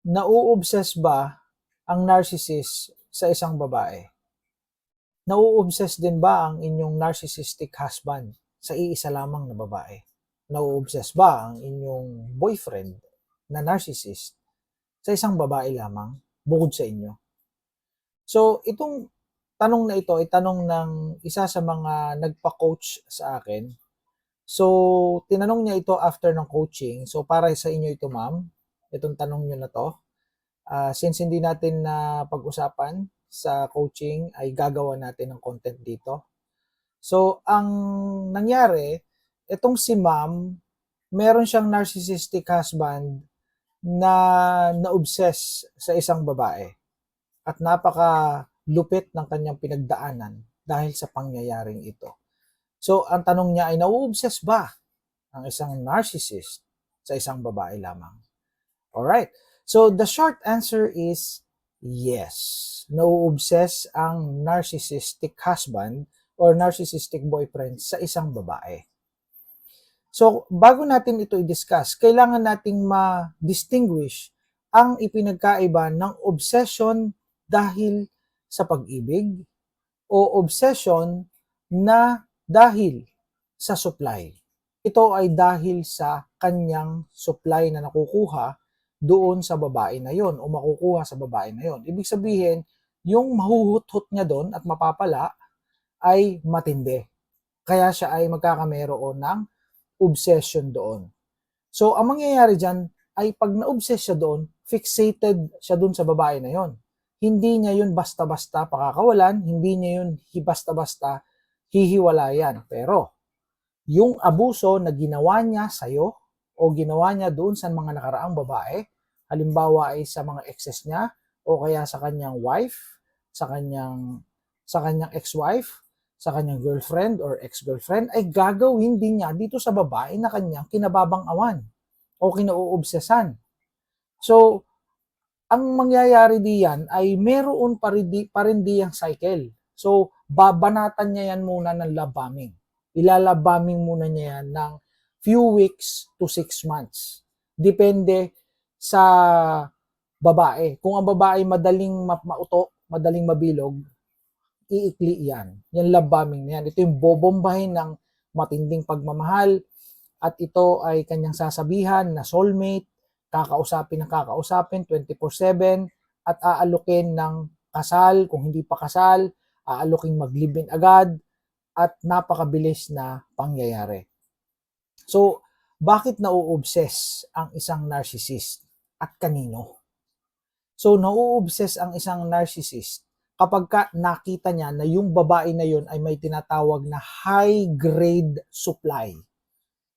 Nau-obsess ba ang narcissist sa isang babae? Nau-obsess din ba ang inyong narcissistic husband sa iisa lamang na babae? Nau-obsess ba ang inyong boyfriend na narcissist sa isang babae lamang bukod sa inyo? So, itong tanong na ito ay tanong ng isa sa mga nagpa-coach sa akin. So, tinanong niya ito after ng coaching. So, para sa inyo ito, ma'am, itong tanong niyo na to. Since hindi natin na pag-usapan sa coaching, ay gagawa natin ng content dito. So, ang nangyari, itong si ma'am, meron siyang narcissistic husband na na-obsess sa isang babae. At napaka lupit ng kanyang pinagdaanan dahil sa pangyayaring ito. So, ang tanong niya ay, nau-obsess ba ang isang narcissist sa isang babae lamang? Alright. So, the short answer is yes. Nau-obsess ang narcissistic husband or narcissistic boyfriend sa isang babae. So, bago natin ito i-discuss, kailangan nating ma-distinguish ang ipinagkaiba ng obsession dahil sa pag-ibig o obsession na dahil sa supply. Ito ay dahil sa kanyang supply na nakukuha doon sa babae na yon o makukuha sa babae na yon. Ibig sabihin, yung mahuhut-hut niya doon at mapapala ay matindi. Kaya siya ay magkakameroon ng obsession doon. So, ang mangyayari dyan ay pag na-obsess siya doon, fixated siya doon sa babae na yon. Hindi niya yun basta-basta pakakawalan, hindi niya yun basta-basta hihiwalayan. Pero, yung abuso na ginawa niya sa'yo o ginawa niya doon sa mga nakaraang babae, halimbawa ay sa mga exes niya o kaya sa kanyang wife, sa kanyang ex-wife, sa kanyang girlfriend or ex-girlfriend, ay gagawin din niya dito sa babae na kanyang kinababang-awan o kinauobsesan. So, ang mangyayari diyan ay meron pa rin diyang cycle. So, babanatan niya yan muna ng love bombing. Ilalove bombing muna niya yan ng few weeks to 6 months. Depende sa babae. Kung ang babae madaling mauto, madaling mabilog, iikli yan. Yan love bombing na yan. Ito yung bobombahin ng matinding pagmamahal at ito ay kanyang sasabihan na soulmate, kakausapin 24/7 at aalukin ng kasal, kung hindi pa kasal, aalukin mag-live-in agad at napakabilis na pangyayari. So, bakit nau-obsess ang isang narcissist at kanino? So, nau-obsess ang isang narcissist kapag nakita niya na yung babae na yun ay may tinatawag na high-grade supply.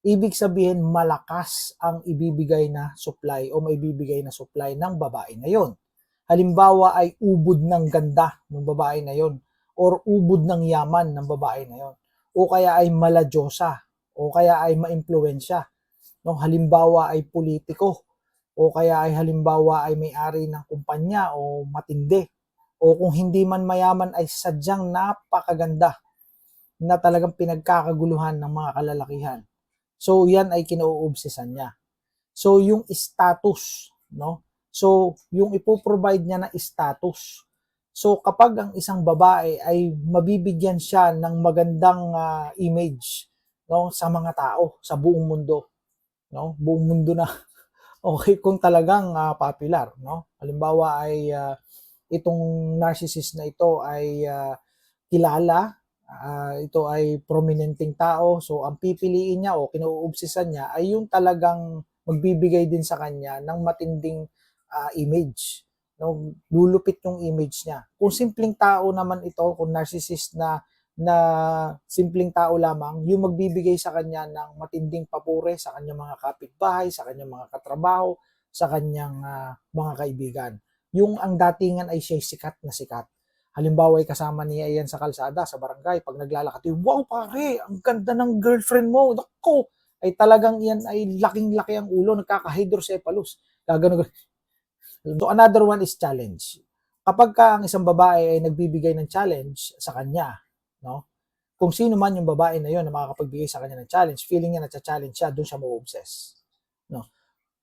Ibig sabihin, malakas ang ibibigay na supply o maibibigay na supply ng babae na yon. Halimbawa ay ubod ng ganda ng babae na yon or ubod ng yaman ng babae na yon o kaya ay maladyosa o kaya ay maimpluwensya. No, halimbawa ay politiko o kaya ay halimbawa ay may-ari ng kumpanya o matindi o kung hindi man mayaman ay sadyang napakaganda na talagang pinagkakaguluhan ng mga kalalakihan. So, yan ay kinauobsesan niya. So, yung status, no? So, yung ipoprovide niya na status. So, kapag ang isang babae ay mabibigyan siya ng magandang image, no, sa mga tao, sa buong mundo, no? Buong mundo na. Okay, kung talagang popular, no? Halimbawa ay itong narcissist na ito ay kilala, ito ay prominenteng tao, so ang pipiliin niya o kinuobsesan niya ay yung talagang magbibigay din sa kanya ng matinding image. No? Lulupit yung image niya. Kung simpleng tao naman ito, kung narcissist na simpleng tao lamang, yung magbibigay sa kanya ng matinding papuri sa kanyang mga kapitbahay, sa kanyang mga katrabaho, sa kanyang mga kaibigan. Yung ang datingan ay siya'y sikat na sikat. Halimbawa ay kasama niya yan sa kalsada, sa barangay, pag naglalakad, wow pare, ang ganda ng girlfriend mo, naku, ay talagang yan ay laking-laki ang ulo, nagkaka-hydrocephalus. Gagano. So another one is challenge. Kapag ka ang isang babae ay nagbibigay ng challenge sa kanya, no? Kung sino man yung babae na yon na makakapagbigay sa kanya ng challenge, feeling niya na challenge siya, doon siya ma-obsess. No?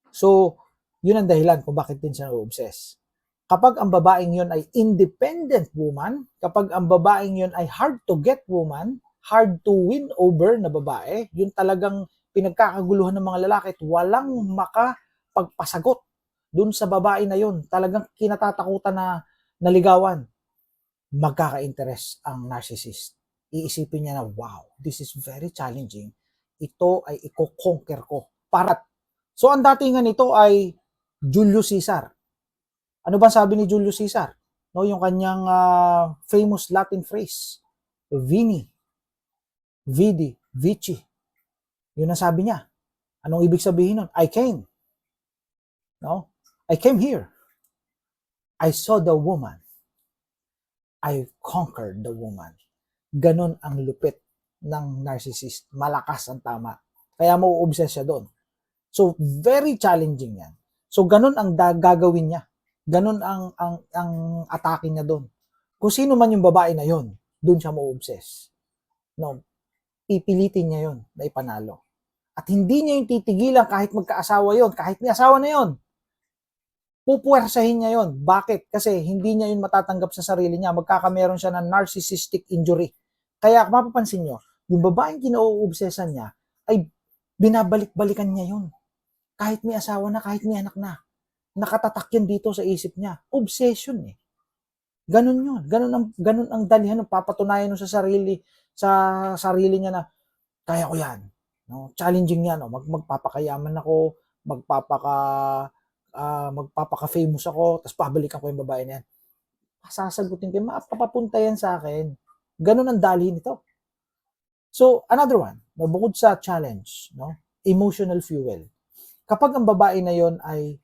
So, Yun ang dahilan kung bakit din siya na-obsess. Kapag ang babaeng yun ay independent woman, kapag ang babaeng yun ay hard to get woman, hard to win over na babae, yun talagang pinagkakaguluhan ng mga lalaki at walang makapagpasagot dun sa babae na yun. Talagang kinatatakutan na naligawan. Magkaka-interest ang narcissist. Iisipin niya na, wow, this is very challenging. Ito ay i-conquer ko. So, ang datingan nito ay Julius Caesar. Ano ba sabi ni Julius Caesar? No, yung kanyang famous Latin phrase, Vini, Vidi, Vici. Yun ang sabi niya. Anong ibig sabihin nun? I came. No? I came here. I saw the woman. I conquered the woman. Ganon ang lupit ng narcissist. Malakas ang tama. Kaya mau-obsess siya doon. So, very challenging yan. So, ganon ang gagawin niya. Ganon ang atake niya doon. Kung sino man yung babae na yon, doon siya mau-obsess. No, pipilitin niya yon na ipanalo. At hindi niya yung titigilan kahit magkaasawa yon, kahit may asawa na yon. Pupuwersahin niya yon. Bakit? Kasi hindi niya yun matatanggap sa sarili niya. Magkakameron siya ng narcissistic injury. Kaya mapapansin niyo, yung babaeng kinauobsesan niya ay binabalik-balikan niya yon. Kahit may asawa na, kahit may anak na. Nakatatak yan dito sa isip niya. Obsession eh. Ganun yun. Ganun ang dalihan. Papatunayan sa sarili niya na kaya ko yan. No? Challenging yan. No? Magpapakayaman ako, magpapaka-famous ako, tapos pabalikan ko yung babae na yan. Sasagutin ko, mapapunta yan sa akin. Ganun ang dalihan nito. So, another one, no? Bukod sa challenge, no? Emotional fuel. Kapag ang babae na yon ay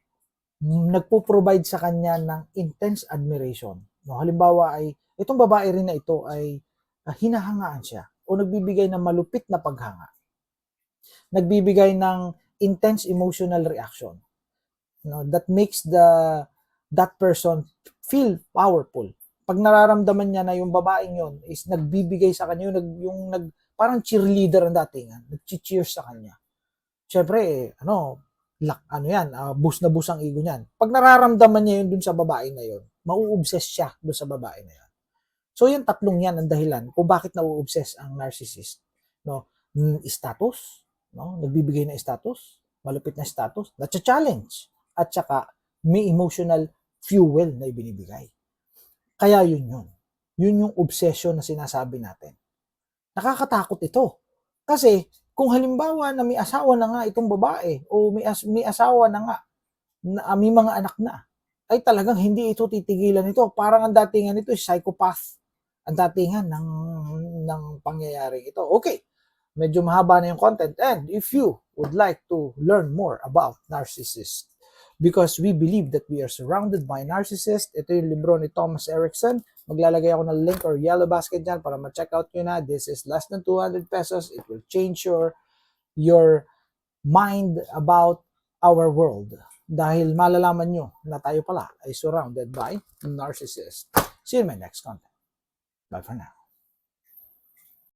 nagpo-provide sa kanya ng intense admiration. No, halimbawa ay itong babae rin na ito ay hinahangaan siya o nagbibigay ng malupit na paghanga. Nagbibigay ng intense emotional reaction. No, that makes that person feel powerful. Pag nararamdaman niya na yung babaeng yon is nagbibigay sa kanya, parang cheerleader ang datingan, nag-cheers sa kanya. Siyempre, boost na boost ang ego niyan. Pag nararamdaman niya yun dun sa babae na yun, mau-obsess siya dun sa babae na yun. So, yung tatlong yan ang dahilan kung bakit na-obsess ang narcissist. No? Status, no? Nagbibigay ng status, malupit na status, na-challenge, at saka may emotional fuel na ibinibigay. Kaya yun. Yun yung obsession na sinasabi natin. Nakakatakot ito. Kasi, kung halimbawa na may asawa na nga itong babae o may asawa na nga, may mga anak na, ay talagang hindi ito titigilan ito. Parang ang datingan nito is psychopath. Ang datingan ng pangyayaring ito. Okay, medyo mahaba na yung content. And if you would like to learn more about narcissists, because we believe that we are surrounded by narcissists, ito yung libro ni Thomas Erickson. Maglalagay ako ng link or yellow basket dyan para ma-check out nyo na. This is less than 200 pesos. It will change your mind about our world. Dahil malalaman nyo na tayo pala ay surrounded by narcissists. See you in my next content. Bye for now.